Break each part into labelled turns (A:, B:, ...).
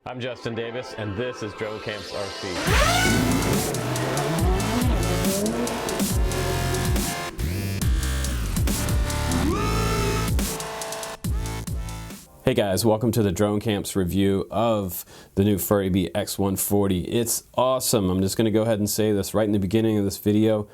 A: I'm Justin Davis, and this is Drone Camps RC. Hey guys, welcome to the Drone Camps review of the new Furibee X140. It's awesome. I'm just going to go ahead and say this right in the beginning of this video.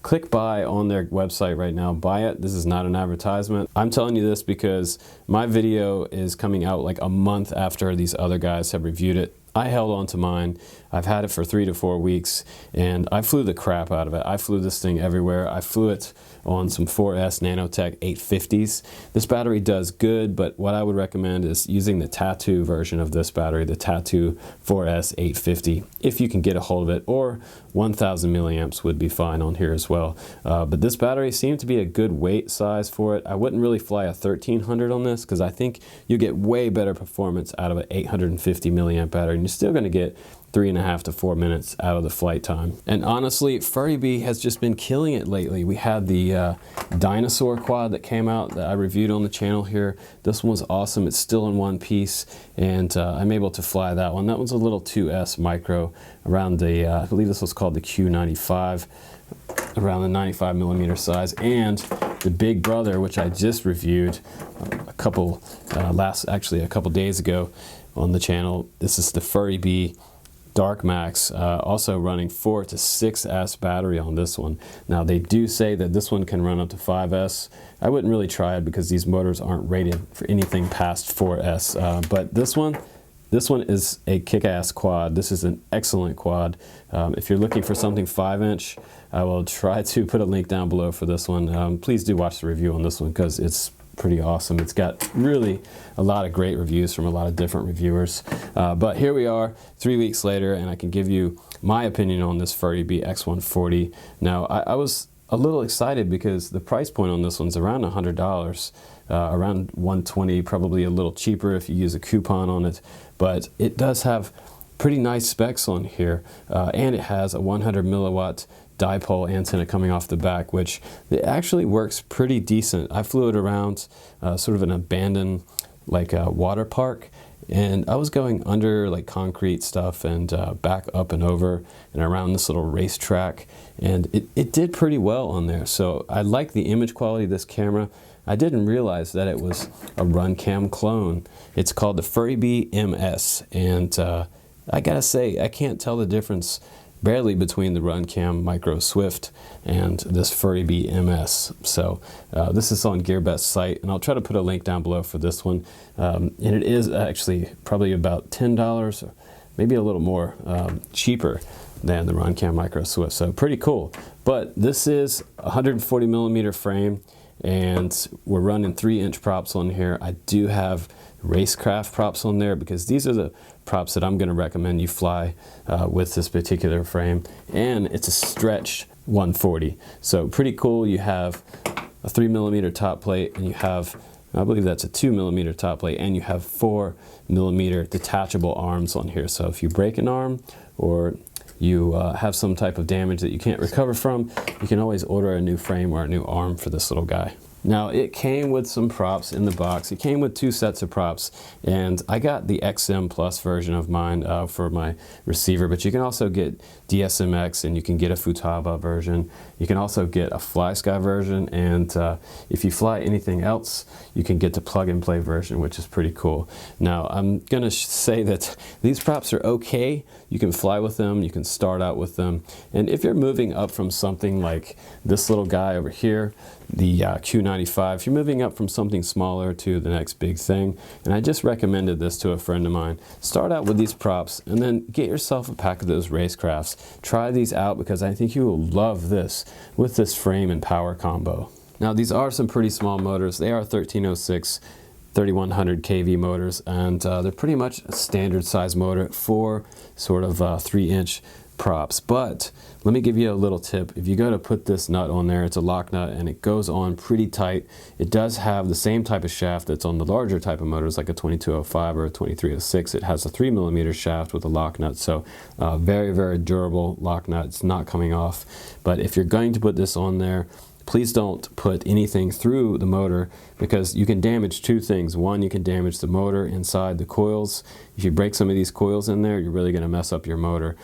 A: Click buy on their website right now. Buy it. This is not an advertisement. I'm telling you this because my video is coming out like a month after these other guys have reviewed it. I held on to mine. I've had it for 3 to 4 weeks and I flew the crap out of it. I flew this thing everywhere. I flew it on some 4S Nanotech 850s. This battery does good, but what I would recommend is using the Tattoo version of this battery, the Tattoo 4S 850, if you can get a hold of it, or 1000 milliamps would be fine on here as well. But this battery seemed to be a good weight size for it. I wouldn't really fly a 1300 on this because I think you get way better performance out of an 850 milliamp battery, and you're still going to get 3.5 to 4 minutes out of the flight time. And honestly, Furibee has just been killing it lately. We had the dinosaur quad that came out that I reviewed on the channel here. This one was awesome. It's still in one piece, and I'm able to fly that one. That one's a little 2S micro around the, I believe this was called the Q95, around the 95 millimeter size, and the big brother, which I just reviewed a couple days ago on the channel. This is the Furibee Dark Max, also running 4 to 6S battery on this one. Now they do say that this one can run up to 5S. I wouldn't really try it because these motors aren't rated for anything past 4S, but this one is a kick-ass quad. This is an excellent quad. If you're looking for something 5-inch, I will try to put a link down below for this one. Please do watch the review on this one because it's pretty awesome. It's got really a lot of great reviews from a lot of different reviewers. But here we are 3 weeks later, and I can give you my opinion on this Furibee X140. Now, I was a little excited because the price point on this one's around $100, around $120, probably a little cheaper if you use a coupon on it. But it does have pretty nice specs on here, and it has a 100 milliwatt dipole antenna coming off the back, which it actually works pretty decent. I flew it around sort of an abandoned water park, and I was going under like concrete stuff and back up and over and around this little racetrack, and it did pretty well on there. So I like the image quality of this camera. I didn't realize that it was a RunCam clone. It's called the Furibee MS, and I gotta say, I can't tell the difference barely between the RunCam Micro Swift and this Furibee MS. So this is on GearBest's site, and I'll try to put a link down below for this one. And it is actually probably about $10 or maybe a little more cheaper than the RunCam Micro Swift. So pretty cool. But this is a 140 millimeter frame, and we're running 3-inch props on here. I do have racecraft props on there because these are the props that I'm going to recommend you fly with this particular frame, and it's a stretched 140, so pretty cool. You have a 3 millimeter top plate, and you have, I believe that's a 2 millimeter top plate, and you have 4 millimeter detachable arms on here. So if you break an arm or you have some type of damage that you can't recover from, you can always order a new frame or a new arm for this little guy. Now, it came with some props in the box. It came with 2 sets of props, and I got the XM Plus version of mine for my receiver, but you can also get DSMX, and you can get a Futaba version. You can also get a FrSky version, and if you fly anything else, you can get the plug-and-play version, which is pretty cool. Now, I'm gonna say that these props are okay. You can fly with them, you can start out with them, and if you're moving up from something like this little guy over here, the Q95, if you're moving up from something smaller to the next big thing, and I just recommended this to a friend of mine, start out with these props and then get yourself a pack of those racecrafts. Try these out because I think you will love this with this frame and power combo. Now, these are some pretty small motors. They are 1306 3100 kV motors, and they're pretty much a standard size motor for sort of 3-inch props. But let me give you a little tip. If you go to put this nut on there, it's a lock nut and it goes on pretty tight. It does have the same type of shaft that's on the larger type of motors, like a 2205 or a 2306. It has a 3 millimeter shaft with a lock nut, so very, very durable lock nut. It's not coming off. But if you're going to put this on there, please don't put anything through the motor, because you can damage two things. One, you can damage the motor inside the coils. If you break some of these coils in there, you're really going to mess up your motor.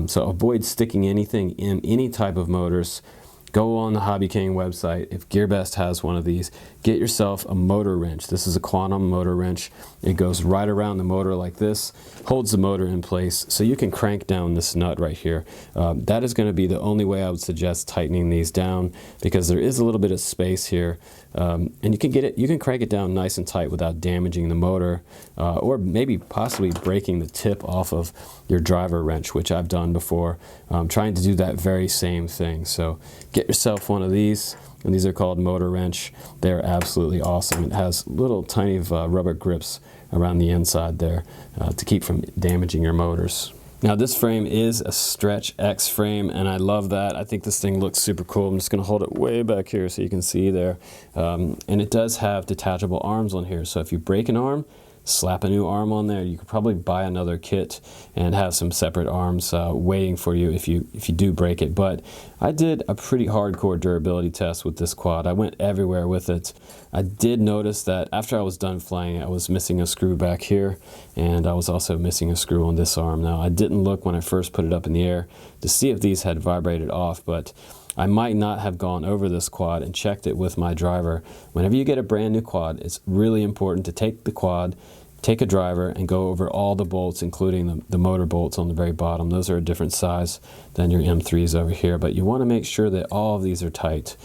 A: So avoid sticking anything in any type of motors. Go on the Hobby King website. If GearBest has one of these, get yourself a motor wrench. This is a quantum motor wrench. It goes right around the motor like this, holds the motor in place, so you can crank down this nut right here. That is going to be the only way I would suggest tightening these down, because there is a little bit of space here, and you can crank it down nice and tight without damaging the motor, or maybe possibly breaking the tip off of your driver wrench, which I've done before, trying to do that very same thing. So get yourself one of these, and these are called motor wrench. They're absolutely awesome. It has little tiny rubber grips around the inside there to keep from damaging your motors. Now this frame is a Stretch X frame, and I love that. I think this thing looks super cool. I'm just going to hold it way back here so you can see there. And it does have detachable arms on here, so if you break an arm, slap a new arm on there. You could probably buy another kit and have some separate arms waiting for you if you do break it. But I did a pretty hardcore durability test with this quad. I went everywhere with it. I did notice that after I was done flying, I was missing a screw back here, and I was also missing a screw on this arm. Now, I didn't look when I first put it up in the air to see if these had vibrated off, but I might not have gone over this quad and checked it with my driver. Whenever you get a brand new quad, it's really important to take the quad, take a driver, and go over all the bolts, including the motor bolts on the very bottom. Those are a different size than your M3s over here, but you want to make sure that all of these are tight,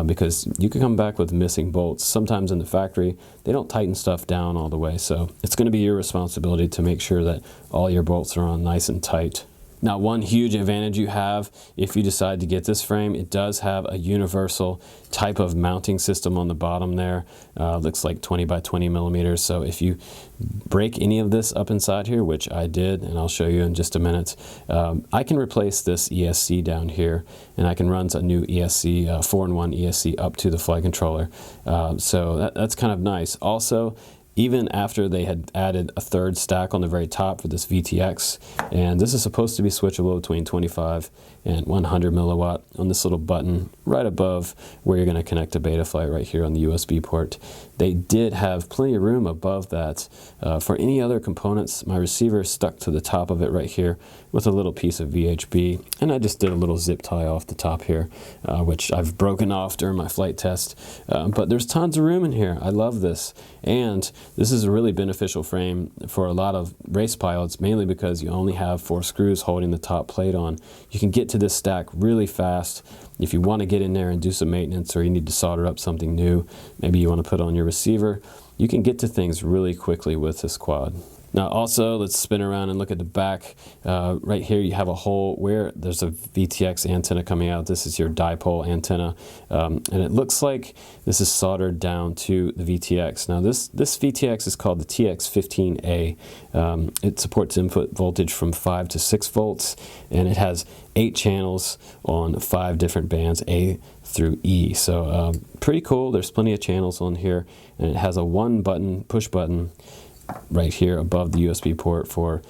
A: because you can come back with missing bolts. Sometimes in the factory, they don't tighten stuff down all the way, so it's going to be your responsibility to make sure that all your bolts are on nice and tight. Now, one huge advantage you have if you decide to get this frame, it does have a universal type of mounting system on the bottom there. Looks like 20 by 20 millimeters. So if you break any of this up inside here, which I did, and I'll show you in just a minute, I can replace this ESC down here, and I can run a new ESC, 4-in-1 ESC up to the flight controller. So that's kind of nice. Also, even after they had added a third stack on the very top for this VTX, and this is supposed to be switchable between 25 and 100 milliwatt on this little button right above where you're going to connect to Betaflight right here on the USB port. They did have plenty of room above that for any other components. My receiver stuck to the top of it right here with a little piece of VHB, and I just did a little zip tie off the top here, which I've broken off during my flight test. But there's tons of room in here. I love this, and this is a really beneficial frame for a lot of race pilots, mainly because you only have 4 screws holding the top plate on. You can get to this stack really fast. If you want to get in there and do some maintenance, or you need to solder up something new, maybe you want to put on your receiver, you can get to things really quickly with this quad. Now also, let's spin around and look at the back. Right here you have a hole where there's a VTX antenna coming out. This is your dipole antenna, and it looks like this is soldered down to the VTX. Now this VTX is called the TX15A. It supports input voltage from 5 to 6 volts, and it has 8 channels on 5 different bands, A through E. So pretty cool. There's plenty of channels on here, and it has a 1-button push button right here above the USB port for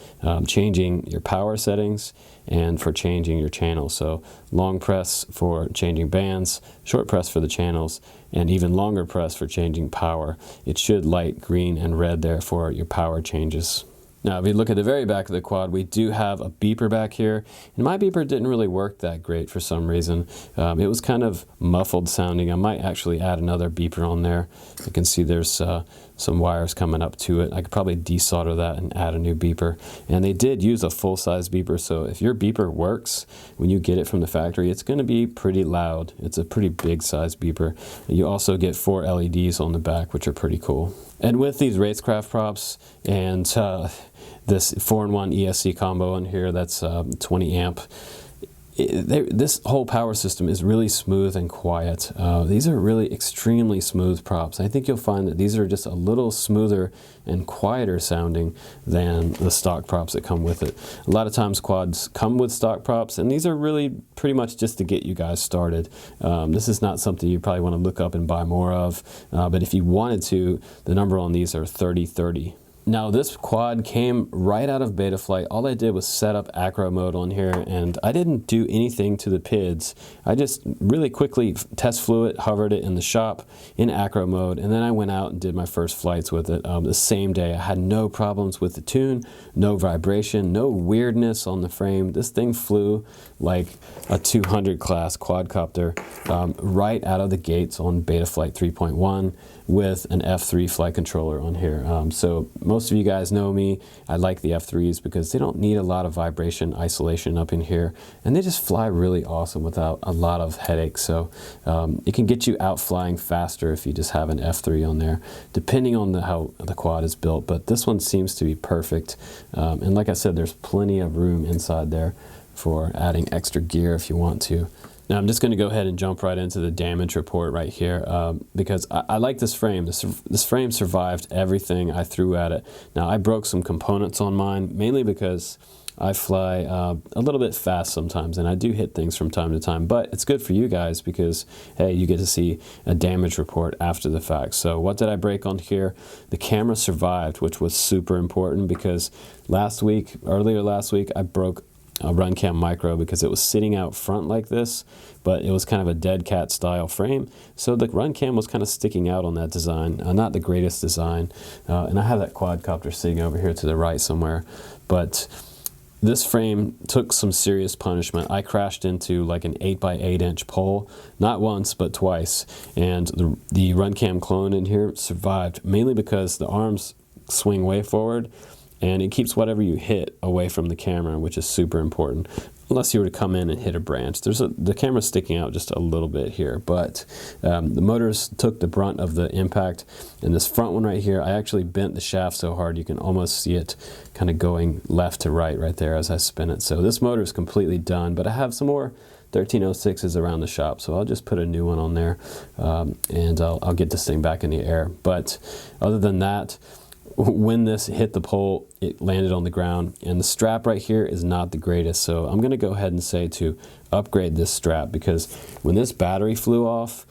A: changing your power settings and for changing your channels. So long press for changing bands, short press for the channels, and even longer press for changing power. It should light green and red there for your power changes. Now, if you look at the very back of the quad, we do have a beeper back here, and my beeper didn't really work that great for some reason. It was kind of muffled sounding. I might actually add another beeper on there. You can see there's some wires coming up to it. I could probably desolder that and add a new beeper. And they did use a full-size beeper, so if your beeper works when you get it from the factory, it's going to be pretty loud. It's a pretty big size beeper. You also get 4 LEDs on the back, which are pretty cool. And with these racecraft props and this 4-in-1 ESC combo in here, that's 20 amp. This whole power system is really smooth and quiet. These are really extremely smooth props. I think you'll find that these are just a little smoother and quieter sounding than the stock props that come with it. A lot of times quads come with stock props, and these are really pretty much just to get you guys started. This is not something you probably want to look up and buy more of, but if you wanted to, the number on these are 3030. Now this quad came right out of beta flight. All I did was set up acro mode on here, and I didn't do anything to the PIDs. I just really quickly test flew it, hovered it in the shop in acro mode, and then I went out and did my first flights with it the same day. I had no problems with the tune, no vibration, no weirdness on the frame. This thing flew like a 200 class quadcopter right out of the gates on beta flight 3.1 with an F3 flight controller on here. So most of you guys know me. I like the F3s because they don't need a lot of vibration isolation up in here, and they just fly really awesome without a lot of headaches. So it can get you out flying faster if you just have an F3 on there, depending on how the quad is built. But this one seems to be perfect. And like I said, there's plenty of room inside there for adding extra gear if you want to. Now I'm just going to go ahead and jump right into the damage report right here because I like this frame. This frame survived everything I threw at it. Now I broke some components on mine, mainly because I fly a little bit fast sometimes, and I do hit things from time to time, but it's good for you guys because, hey, you get to see a damage report after the fact. So what did I break on here? The camera survived, which was super important because earlier last week, I broke a RunCam Micro because it was sitting out front like this, but it was kind of a dead cat style frame, so the RunCam was kind of sticking out on that design. Not the greatest design, and I have that quadcopter sitting over here to the right somewhere, but this frame took some serious punishment. I crashed into like an 8x8 inch pole, not once but twice, and the RunCam clone in here survived mainly because the arms swing way forward, and it keeps whatever you hit away from the camera, which is super important. Unless you were to come in and hit a branch. The camera's sticking out just a little bit here, but the motors took the brunt of the impact. And this front one right here, I actually bent the shaft so hard you can almost see it kind of going left to right there as I spin it. So this motor is completely done, but I have some more 1306s around the shop, so I'll just put a new one on there, and I'll get this thing back in the air. But other than that, when this hit the pole, it landed on the ground, and the strap right here is not the greatest. So I'm going to go ahead and say to upgrade this strap, because when this battery flew off,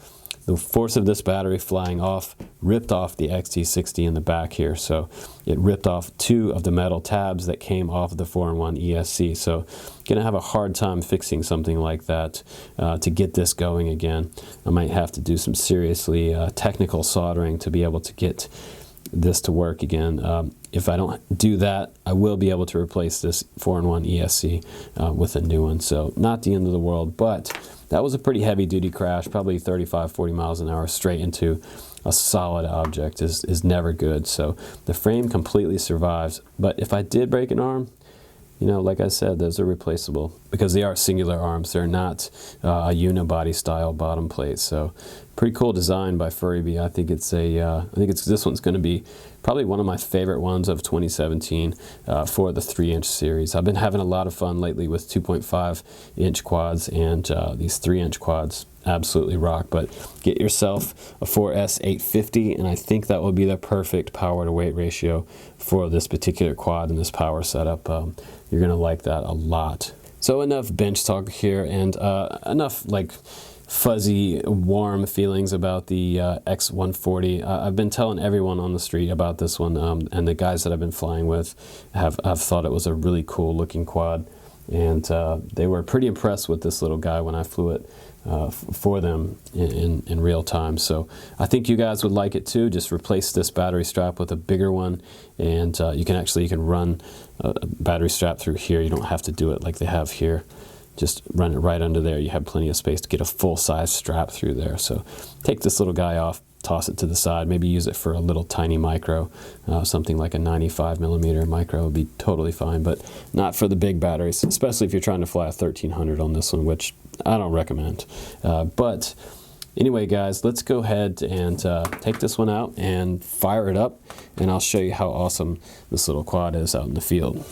A: the force of this battery flying off ripped off the XT60 in the back here. So it ripped off 2 of the metal tabs that came off of the 4-in-1 ESC. So gonna have a hard time fixing something like that to get this going again. I might have to do some seriously technical soldering to be able to get this to work again. If I don't do that, I will be able to replace this 4-in-1 ESC with a new one. So not the end of the world, but that was a pretty heavy duty crash, probably 35, 40 miles an hour straight into a solid object is never good. So the frame completely survives. But if I did break an arm, you know, like I said, those are replaceable because they are singular arms. They're not a unibody style bottom plate. So pretty cool design by Furibee. I think it's this one's going to be probably one of my favorite ones of 2017 for the 3-inch series. I've been having a lot of fun lately with 2.5-inch quads, and these 3-inch quads absolutely rock. But get yourself a 4S 850, and I think that will be the perfect power to weight ratio for this particular quad and this power setup. You're going to like that a lot. So enough bench talk here, and enough like fuzzy, warm feelings about the X140. I've been telling everyone on the street about this one, and the guys that I've been flying with have thought it was a really cool looking quad, and they were pretty impressed with this little guy when I flew it for them in real time. So I think you guys would like it too. Just replace this battery strap with a bigger one, and you can run a battery strap through here. You don't have to do it like they have here. Just run it right under there. You have plenty of space to get a full-size strap through there. So take this little guy off, toss it to the side, maybe use it for a little tiny micro, something like a 95mm micro would be totally fine, but not for the big batteries, especially if you're trying to fly a 1300 on this one, which I don't recommend. But anyway, guys, let's go ahead and take this one out and fire it up, and I'll show you how awesome this little quad is out in the field.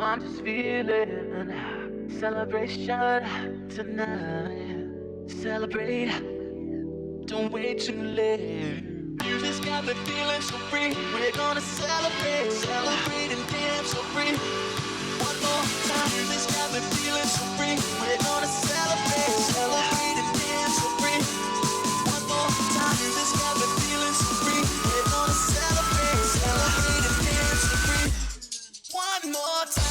B: I'm just feeling celebration tonight. Celebrate, don't wait too late. Music's got me feeling so free. We're gonna celebrate, celebrate and dance so free. One more time, music's got me feeling so free. We're gonna celebrate, celebrate and dance so free. One more time, music's got me feeling so free. We're gonna celebrate, celebrate and dance so free. One more time.